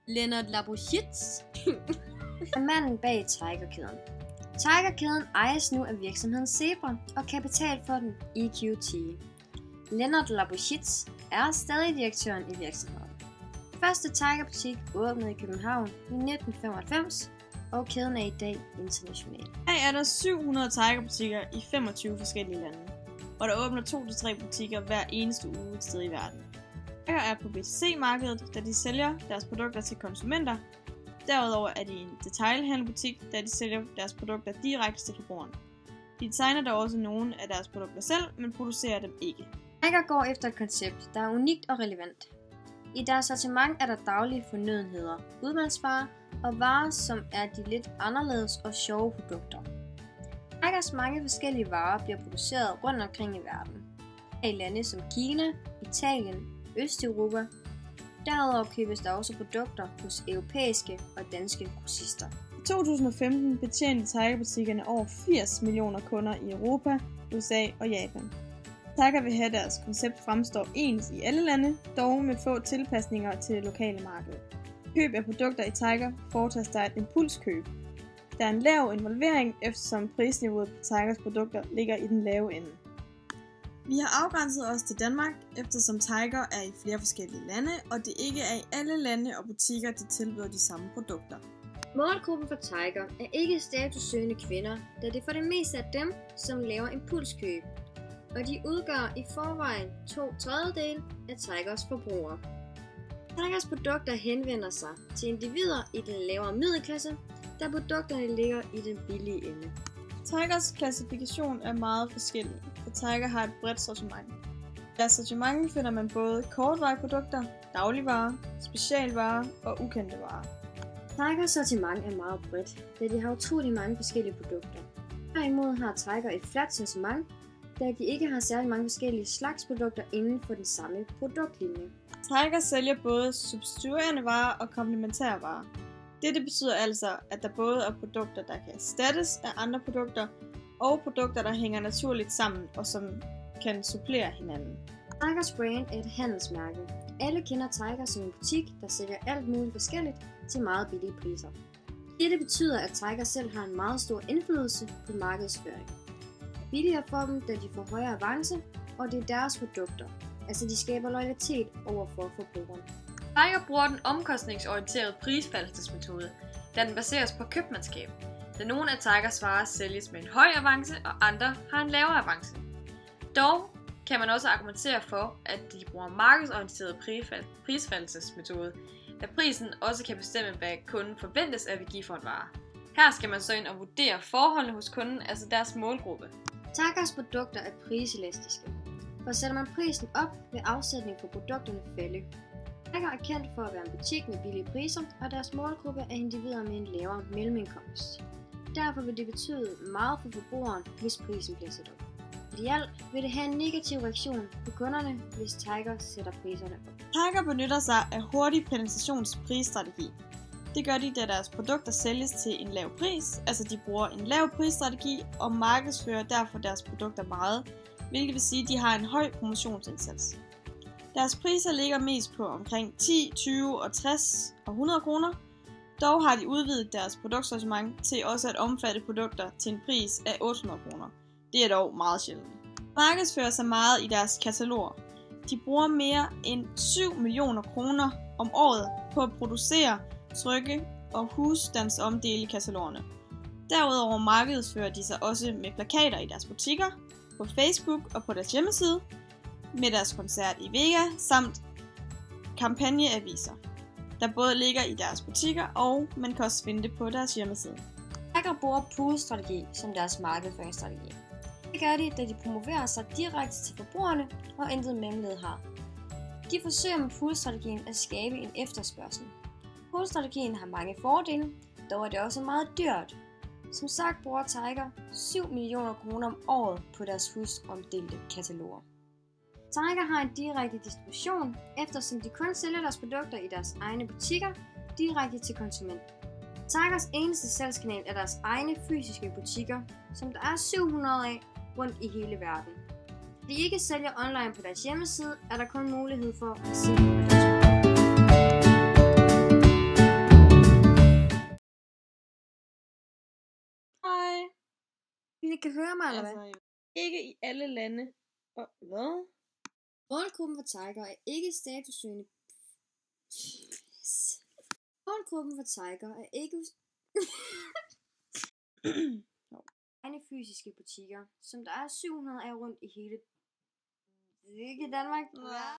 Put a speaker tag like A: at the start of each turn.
A: Leonard Labouchitz
B: er manden bag Tiger-kæden. Tiger-kæden ejes nu af virksomheden Zebra, og kapital for den EQT. Leonard Labouchitz er stadig direktøren i virksomheden. Første Tiger-butik åbnede i København i 1995, og kæden er i dag international.
C: I dag er der 700 Tiger-butikker i 25 forskellige lande, og der åbner 2-3 butikker hver eneste uge et sted i verden. Tiger er på B2C-markedet, da de sælger deres produkter til konsumenter. Derudover er de en detailhandelsbutik, da de sælger deres produkter direkte til forbrugeren. De designer dog også nogle af deres produkter selv, men producerer dem ikke.
B: Tiger går efter et koncept, der er unikt og relevant. I deres sortiment er der daglige fornødenheder, udvalgsvarer og varer, som er de lidt anderledes og sjove produkter. Tigers mange forskellige varer bliver produceret rundt omkring i verden. I lande som Kina, Italien, Østeuropa. Derudover købes der også produkter hos europæiske og danske grossister.
C: I 2015 betjente Tiger-butikkerne over 80 millioner kunder i Europa, USA og Japan. Tiger vil have deres koncept fremstår ens i alle lande, dog med få tilpasninger til det lokale marked. Køb af produkter i Tiger foretages der et impulskøb. Der er en lav involvering, eftersom prisniveauet på Tigers produkter ligger i den lave ende. Vi har afgrænset os til Danmark, eftersom Tiger er i flere forskellige lande, og det ikke er i alle lande og butikker, de tilbyder de samme produkter.
B: Målgruppen for Tiger er ikke statussøgende kvinder, da det for det meste er dem, som laver impulskøb, og de udgør i forvejen 2/3 af Tigers forbrugere. Tigers produkter henvender sig til individer i den lavere middelklasse, da produkterne ligger i den billige ende.
C: Tigers klassifikation er meget forskellig, for Tiger har et bredt sortiment. I deres sortiment finder man både kortvareprodukter, dagligvarer, specialvarer og ukendte varer.
B: Tigers sortiment er meget bredt, da de har utrolig mange forskellige produkter. Derimod har Tiger et fladt sortiment, da de ikke har særlig mange forskellige slags produkter inden for den samme produktlinje.
C: Tiger sælger både substituerende varer og komplementære varer. Dette betyder altså, at der både er produkter, der kan erstattes af andre produkter, og produkter, der hænger naturligt sammen og som kan supplere hinanden.
B: Tigers brand er et handelsmærke. Alle kender Tiger som en butik, der sælger alt muligt forskelligt til meget billige priser. Dette betyder, at Tiger selv har en meget stor indflydelse på markedsføring. Billigere for dem, da de får højere avance, og det er deres produkter. Altså de skaber loyalitet overfor forbrugeren.
A: Tiger bruger den omkostningsorienterede prisfastsættelsesmetode, da den baseres på købmandskab, da nogle af Tigers varer sælges med en høj avance, og andre har en lavere avance. Dog kan man også argumentere for, at de bruger markedsorienteret prisfastsættelsesmetode, da prisen også kan bestemme, hvad kunden forventes at vil give for en vare. Her skal man så ind og vurdere forholdene hos kunden, altså deres målgruppe.
B: Tigers produkter er priselastiske, for sætter man prisen op, vil afsætningen for produkterne falde. Tiger er kendt for at være en butik med billige priser, og deres målgruppe er individer med en lavere mellemindkomst. Derfor vil det betyde meget for forbrugeren, hvis prisen bliver sat op. I alt vil det have en negativ reaktion på kunderne, hvis Tiger sætter priserne op.
C: Tiger benytter sig af hurtig penetrationsprisstrategi. Det gør de, da deres produkter sælges til en lav pris, altså de bruger en lav prisstrategi og markedsfører derfor deres produkter meget, hvilket vil sige, at de har en høj promotionsindsats. Deres priser ligger mest på omkring 10, 20 og 60 og 100 kroner. Dog har de udvidet deres produktsortiment til også at omfatte produkter til en pris af 800 kroner. Det er dog meget sjældent. Markedsfører sig meget i deres kataloger. De bruger mere end 7 millioner kroner om året på at producere, trykke og husstandsomdele katalogerne. Derudover markedsfører de sig også med plakater i deres butikker, på Facebook og på deres hjemmeside, med deres koncert i Vega samt kampagneaviser, der både ligger i deres butikker og man kan også finde det på deres hjemmeside.
B: Tiger bruger pull-strategi som deres markedsføringsstrategi. Det gør de, da de promoverer sig direkte til forbrugerne og intet mellemled har. De forsøger med pull-strategien at skabe en efterspørgsel. Pull-strategien har mange fordele, dog er det også meget dyrt. Som sagt bruger Tiger 7 millioner kroner om året på deres husomdelte kataloger. Tiger har en direkte distribution, eftersom de kun sælger deres produkter i deres egne butikker direkte til konsumenten. Tigers eneste salgskanal er deres egne fysiske butikker, som der er 700 af rundt i hele verden. Hvis de ikke sælger online på deres hjemmeside, er der kun mulighed for at se på deres I ikke kan høre mig, eller hvad?
C: Altså, ikke i alle lande. Og hvad?
B: Målgruppen for Tiger er ikke statussøgende. Målgruppen for Tiger er ikke egne fysiske butikker, som der er 700 af rundt i hele Danmark.